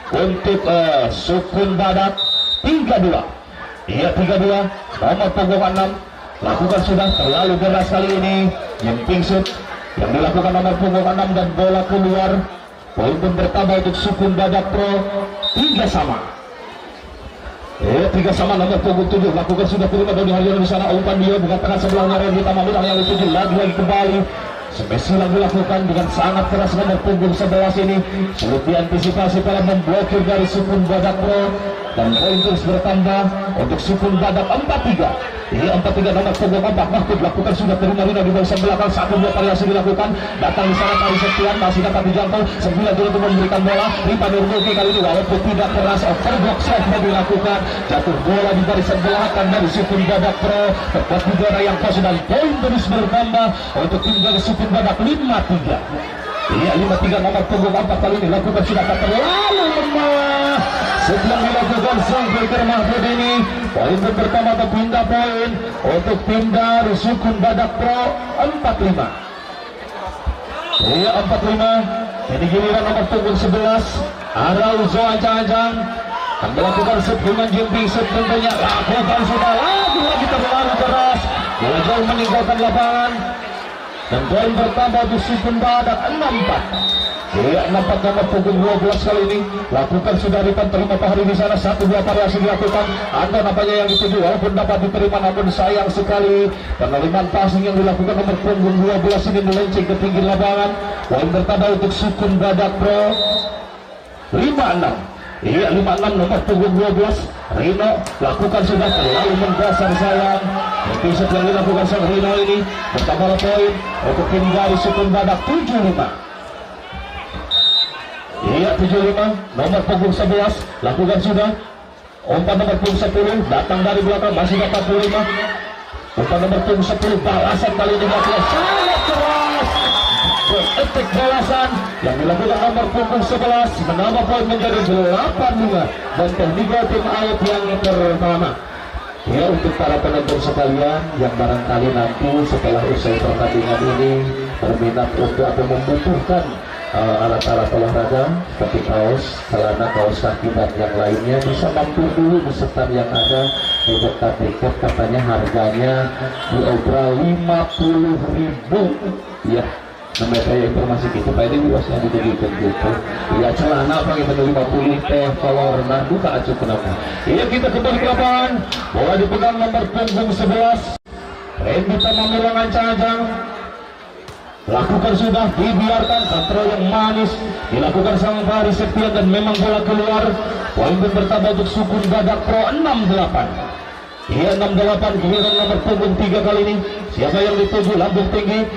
untuk Sukun Badak 3-2. Iya, 3-2. Nomor punggung 6 lakukan sudah terlalu deras kali ini. Jumping shoot yang dilakukan nomor punggung 6 dan bola keluar. Poin pun bertambah untuk Sukun Badak Pro 3 sama. 3 sama nomor punggung 7. Lakukan sudah terima Doni Haryono di sana. Umpan dia bukan tengah sebelahnya Randy Tamamudang yang dituju lagi kembali. Spesial dilakukan dengan sangat keras nomor punggung 11 ini. Sulit diantisipasi para memblokir dari Sukun Badak Pro. Dan poin terus bertambah untuk Sukun Badak 4-3. Ini 4-3 nomor punggung 4. Mahfud lakukan sudah terima Rina di barisan belakang. Satu dua variasi dilakukan. Datang di sana Pak Septian masih dapat dijangkau. 9 dulu untuk memberikan bola. Rifa Nurmulki kali ini walaupun tidak keras, overbox saja dilakukan. Jatuh bola di barisan belakang dari Sukun Badak Pro. Tepat di daerah yang kosong dan poin terus bertambah untuk tim dari Sukun Badak 5-3. Iya, 5-3 nomor punggung 4 kali ini lakukan sudah terlalu lemah. sedang dilakukan sang Fikir Mahmud ini. Poin pertama atau pindah poin untuk tim dari Sukun Badak Pro 45. Iya 45. Ini giliran nomor punggung 11 Arauzo Ajang-Ajang akan melakukan set dengan jumping set tentunya. Lakukan sudah lagi terlalu keras, bola jauh meninggalkan lapangan. Dan poin pertama untuk Sukun Badak 64. Iya 64 nomor punggung 12 kali ini lakukan sudah Ripan terima Pak Hari di sana, 1-2 variasi dilakukan. Anda nampaknya yang dituju walaupun dapat diterima, namun sayang sekali penerimaan passing yang dilakukan nomor punggung 12 ini melenceng ke pinggir lapangan. Poin pertama untuk Sukun Badak Pro 56. Iya 56 nomor punggung 12 Rino lakukan sudah terlalu mendasar sayang. Episode yang dilakukan sang Rino ini pertama poin untuk tim dari Sukun Badak 75. Iya 75 nomor punggung 11 lakukan sudah. Umpan nomor punggung 10 datang dari belakang masih dapat 45. Umpan nomor punggung 10 balasan kali ini dilakukan sangat keras. Etik balasan yang dilakukan nomor punggung 11 menambah poin menjadi 85 dan terlibat tim out yang pertama. Ya untuk para penonton sekalian yang barangkali nanti setelah usai pertandingan ini berminat untuk atau membutuhkan alat-alat olahraga seperti kaos, celana, kaos kaki dan yang lainnya, bisa mampir dulu di stand yang ada di dekat tiket. Katanya harganya diobrol 50.000 ya. Namanya saya informasi gitu Pak ini luasnya gitu ya. Celana apa gitu 50 teh kolor nah buka aja kenapa. Iya kita kembali ke lapangan, bola dipegang nomor punggung 11 Randy Tamamira Ajang-Ajang. Lakukan sudah, dibiarkan kontrol yang manis dilakukan sang Fahri Septian dan memang bola keluar. Poin pertama untuk Sukun Badak Pro 68. Iya 68 giliran nomor punggung 3 kali ini. Siapa yang dituju lambung tinggi?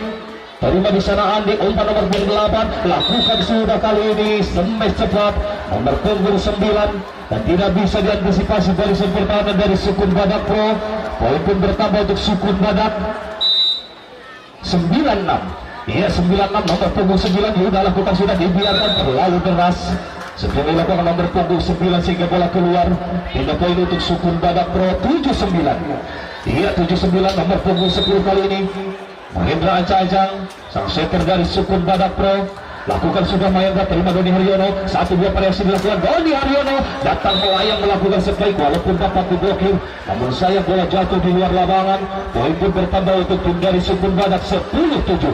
Terima di sana Andi, umpan nomor punggung 8 lakukan sudah kali ini smash cepat nomor punggung 9 dan tidak bisa diantisipasi dari pertahanan dari Sukun Badak Pro. Poin pun bertambah untuk Sukun Badak 96. Iya 96 nomor punggung 9 sudah lakukan sudah, dibiarkan terlalu deras. Sebelum dilakukan nomor punggung 9 sehingga bola keluar. Tidak poin untuk Sukun Badak Pro 79. Iya 79 nomor punggung 10 kali ini Mahendra Ajang-Ajang, sang setter dari Sukun Badak Pro. Lakukan sudah Mahendra, terima Doni Haryono, 1-2 variasi dilakukan. Doni Haryono datang melayang melakukan sebaik walaupun dapat diblokir, namun sayang bola jatuh di luar lapangan. Poin pun bertambah untuk tim dari Sukun Badak 10-7.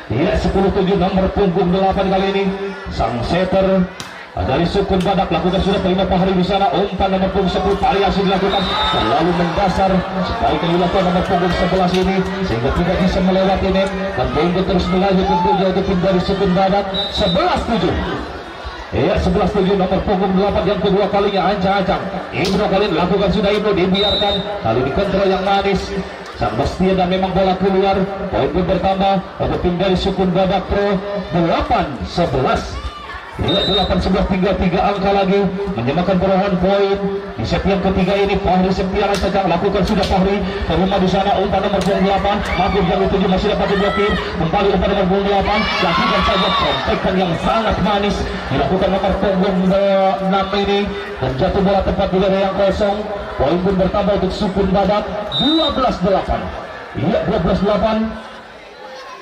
Iya 10-7 nomor punggung 8 kali ini sang setter dari Sukun Badak lakukan sudah, terima Pak Hari di sana, umpan nomor punggung 10 variasi dilakukan terlalu mendasar. Sebaiknya dilakukan nomor punggung 11 ini sehingga tidak bisa melewati net dan poin terus melaju tentunya untuk tim dari Sukun Badak 11-7. Iya 11-7 nomor punggung 8 yang kedua kalinya Ajang-Ajang. Ibnu kali lakukan sudah, Ibnu dibiarkan kali di kontrol yang manis sang Bastia dan memang bola keluar. Poin pun bertambah untuk tim dari Sukun Badak Pro 8-11. Iya 8-11 tinggal 3 angka lagi menyamakan perolehan poin di set yang ketiga ini. Fahri Septian Ajang lakukan sudah, Fahri terima di sana, umpan nomor punggung 8 mampu yang dituju masih dapat diblokir. Kembali umpan nomor punggung 8 lakukan saja kontekan yang sangat manis dilakukan nomor punggung 6 ini dan jatuh bola tepat di daerah yang kosong. Poin pun bertambah untuk Sukun Badak 12-8. Iya 12-8.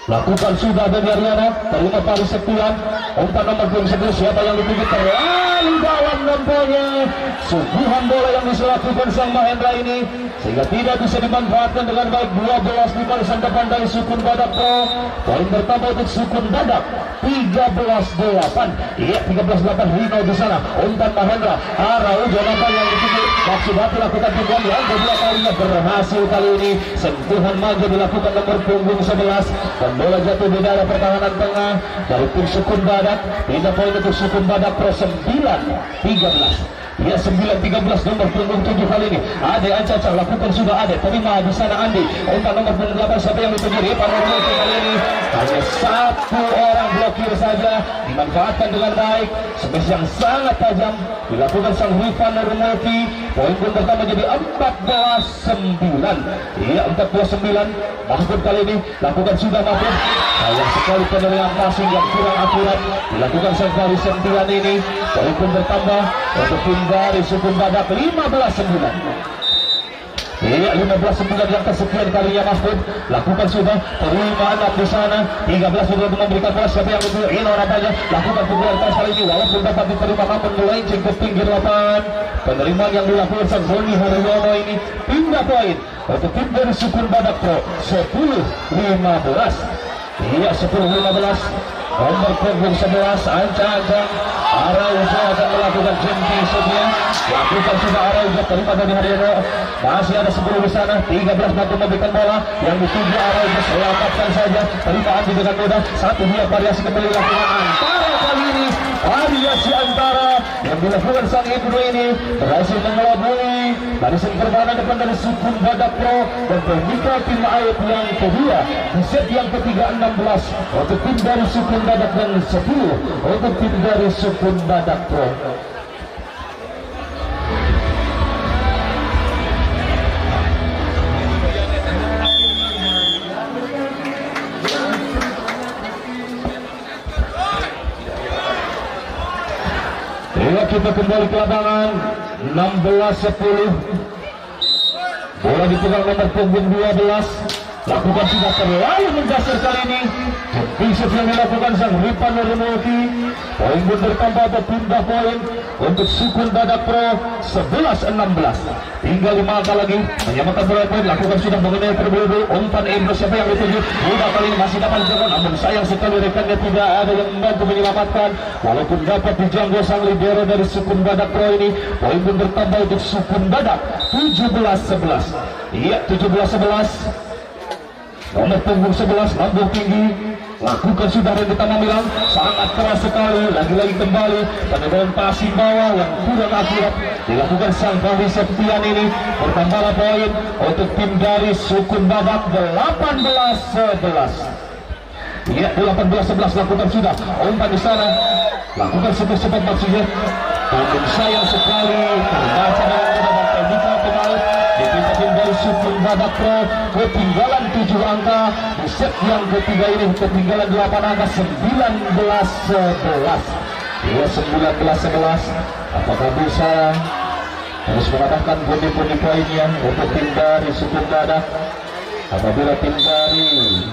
Lakukan sudah Doni Haryono, terima Fahri Septian, umpan nomor punggung 10 siapa yang dituju terlalu dalam nampaknya. Suguhan bola yang dilakukan sang Mahendra ini sehingga tidak bisa dimanfaatkan dengan baik. 12 di barisan depan dari Sukun Badak Pro. Poin bertambah untuk Sukun Badak 13-8. Iya 13-8 Rino di sana, umpan Mahendra Araujo nampak yang dituju maksud hati lakukan pinggan yang kedua kalinya berhasil kali ini. Sentuhan maju dilakukan nomor punggung 11 dan bola jatuh di daerah pertahanan tengah dari tim Sukun Badak. Tidak poin untuk Sukun Badak Pro 9-13. Ya 9-13 nomor punggung 7 kali ini Ade Ajang-Ajang lakukan sudah, Ade terima di sana Andi, umpan nomor punggung 8 siapa yang dituju Ripan Nurmulti kali ini hanya satu orang blokir saja dimanfaatkan dengan baik. Smash yang sangat tajam dilakukan sang Ripan Nurmulti Poin pun pertama jadi 14-9. Iya, 14-9. Mahfud kali ini lakukan sudah Mahfud. Sayang sekali penerimaan passing yang kurang akurat dilakukan sekali sentilan ini. Poin pun bertambah untuk tim dari Sukun Badak 15-9. Iya, 15-9 yang kesekian kalinya Mahfud lakukan sudah penerimaan di sana. 13 sudah memberikan bola, siapa yang itu Ino namanya lakukan pukulan keras kali ini walaupun dapat diterima namun melenceng ke pinggir lapangan. Penerimaan yang dilakukan sang Roni Haryono ini pindah poin untuk tim dari Sukun Badak Pro 10-15. Iya, 10-15. Nomor punggung 11 ancang-ancang Araujo akan melakukan jumpi setia. Lakukan sudah Araujo, terima dari Haryono. Masih ada 10 di sana. 13 mampu memberikan bola yang dituju Araujo, selamatkan saja. Terimaan dengan mudah. Satu dia variasi kembali lakukan Antara kali ini. Variasi Antara yang dilakukan sang Ibnu ini berhasil mengelabui barisan pertahanan depan dari Sukun Badak Pro dan membuka tim AIP yang kedua di set yang ketiga 16 untuk tim dari Sukun Badak dan 10 untuk tim dari Sukun Badak Pro. Kita kembali ke lapangan 16-10. Bola dipegang nomor punggung 12. Lakukan sudah terlalu mendasar kali ini. Jemput yang dilakukan sang Ripan Nurmulki. Poin pun bertambah atau pindah poin untuk Sukun Badak Pro 11-16. Tinggal 5 angka lagi menyamakan bola poin. Lakukan sudah mengenai terburu umpan Ibnu, siapa yang dituju. Mudah kali ini masih dapat dijaga, namun sayang sekali rekannya tidak ada yang membantu menyelamatkan. Walaupun dapat dijangkau sang libero dari Sukun Badak Pro ini. Poin pun bertambah untuk Sukun Badak 17-11. Iya, 17-11. Nomor punggung 11 lambung tinggi lakukan sudah Randy Tamamilang sangat keras sekali. Lagi-lagi kembali penerimaan passing bawah yang kurang akurat dilakukan sang Fahri Septian ini. Bertambahlah poin untuk tim dari Sukun Badak 18-11. Iya, 18-11 lakukan sudah umpan di sana. Lakukan cepat-cepat maksudnya. Namun sayang sekali terbaca dengan mudah dan terbuka pemain ditimpa tim dari Sukun Badak Pro. Ketinggalan 7 angka di set yang ketiga ini, ketinggalan 8 angka 19-11. Iya, 19-11. Apakah bisa harus menambahkan pundi-pundi poinnya untuk tim dari Sukun Badak? Apabila tim dari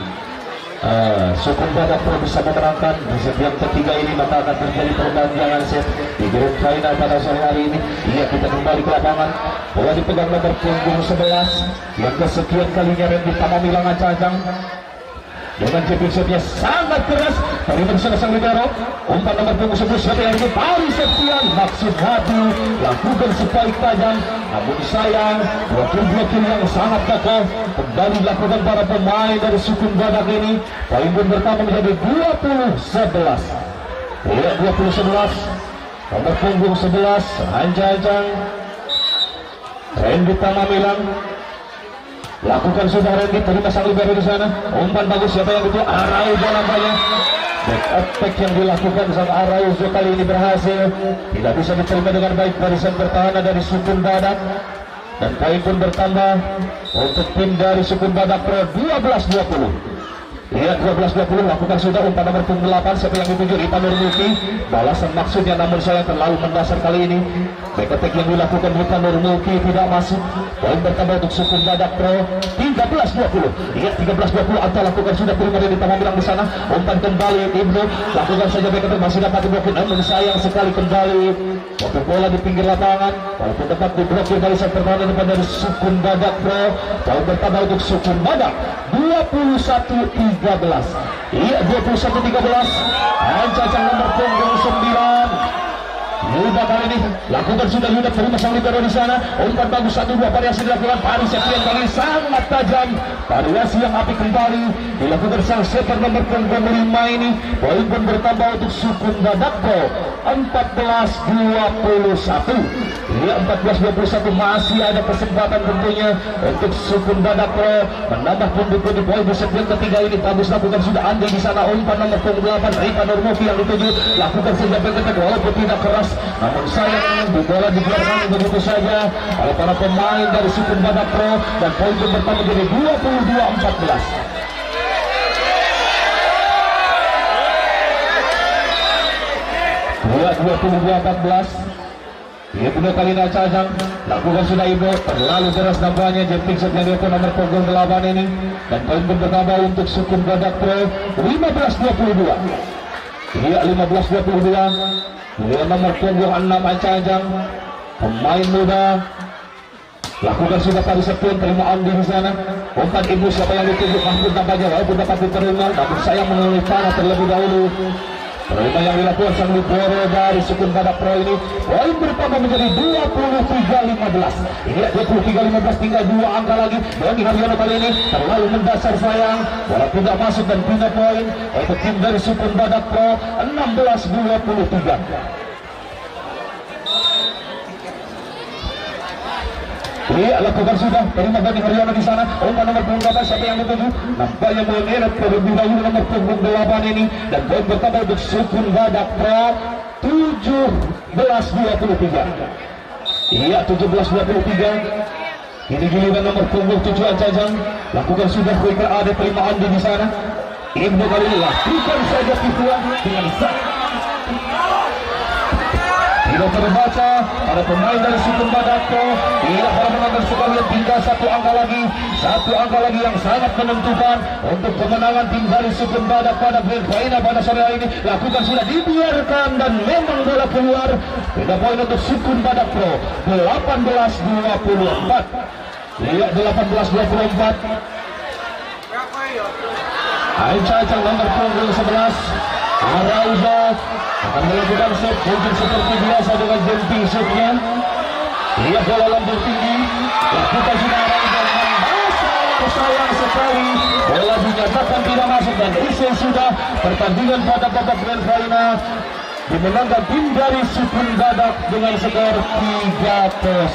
Sukun Badak Pro bisa memenangkan di set yang ketiga ini, maka akan terjadi perpanjangan set di grand final pada sore hari ini. Iya, kita kembali ke lapangan. Bola dipegang nomor punggung 11 yang kesekian kalinya Randy Tamamilang ancang-ancang dengan jepit-jepitnya sangat keras dari bersama sang libero. Umpan nomor punggung 11 siapa yang ini Fahri Septian, maksud hati lakukan spike tajam, namun sayang blokir yang sangat kokoh kembali dilakukan para pemain dari Sukun Badak ini. Poin pun bertambah menjadi 20-11. Iya, 20-11. Nomor punggung 11 ancang-ancang Randy Tamamilang. Lakukan sudah Randy, terima sang libero di sana. Umpan bagus, siapa yang itu Araujo nampaknya. Back attack yang dilakukan sang Araujo kali ini berhasil. Tidak bisa diterima dengan baik barisan pertahanan dari Sukun Badak. Dan poin pun bertambah untuk tim dari Sukun Badak Pro 12-20. Iya, 12-20. Lakukan sudah umpan nomor punggung 8, siapa yang dituju Ripan Nurmulki. Balasan maksudnya namun saya terlalu mendasar kali ini. Back attack yang dilakukan Ripan Nurmulki tidak masuk. Poin bertambah untuk Sukun Badak Pro 13-20. Iya, 13-20. Anta lakukan sudah terima dari Tamamilang di sana. Umpan kembali Ibnu, lakukan saja back attack masih dapat diblokir, namun sayang sekali kembali waktu bola di pinggir lapangan. Walaupun dapat diblokir barisan pertahanan depan dari Sukun Badak Pro. Poin bertambah untuk Sukun Badak 21-13. Iya, 21-13. Ancang-ancang nomor punggung 9. Yuda kali ini lakukan sudah Yuda, terima sang libero di sana. Umpan bagus, 1-2 variasi dilakukan Fahri Septian kali sangat tajam. Variasi yang apik kembali dilakukan sang setter nomor punggung 5 ini. Poin pun bertambah untuk Sukun Badak Pro 14-21. Ya 14-21 masih ada kesempatan tentunya untuk Sukun Badak Pro menambah pundi-pundi poin di set yang ketiga ini. Bagus lakukan sudah Andi di sana, umpan nomor 8 Ripa Nurmofi yang dituju, lakukan saja bergetek walaupun tidak keras, namun sayang di bola dibiarkan begitu saja oleh para pemain dari Sukun Badak Pro dan poin pertama jadi 22-14. Buat 22-14. Ia punya kali nak cajang, lakukan sudah Ibu, terlalu deras nampaknya jumping set yang dilakukan nomor punggung 8 ini, dan poin bertambah untuk Sukun Badak Pro 15-22. Ia 15-22. Ia nomor punggung 6 cajang, pemain muda. Lakukan sudah kali sepun, terima Andi di sana. Umpan Ibu siapa yang ditunjuk Mahmud nampaknya walaupun dapat diterima, namun sayang menolak panah terlebih dahulu. Perintah yang dilakukan sang libero dari Sukun Badak Pro ini, poin bertambah menjadi 23-15. Ini 23-15, tinggal 2 angka lagi. Doni Haryono kali ini terlalu mendasar sayang, bola tidak masuk dan pindah poin untuk tim dari Sukun Badak Pro 16-23. Ia lakukan sudah, terima Doni Haryono di sana. Umpan nomor punggung 8 siapa yang dituju? Nampaknya mengerat terlebih dahulu nomor punggung 8 ini, dan poin bertambah untuk Sukun Badak Pro 17-23. Iya 17-23. Ini giliran nomor punggung 7 Cajang. Lakukan sudah Kuika ada terima Andi di sana. Ibnu kali ini lakukan saja tipuan dengan sah. Tidak terbaca pada pemain dari Sukun Badak Pro. Ia para penonton sekalian tinggal 1 angka lagi, 1 angka lagi yang sangat menentukan untuk kemenangan tim dari Sukun Badak pada grand final pada sore hari ini. Lakukan sudah dibiarkan dan memang bola keluar. Beda poin untuk Sukun Badak Pro 18-24. Ia 18-24. Aicacang nomor punggung 11 Arauza akan melakukan set mungkin seperti biasa dengan jumping setnya. Ia bola lambung tinggi, lakukan sudah Arauza dengan sayang sekali bola dinyatakan tidak masuk, dan usai sudah pertandingan pada babak grand final dimenangkan tim dari Sukun Badak dengan skor 3-0.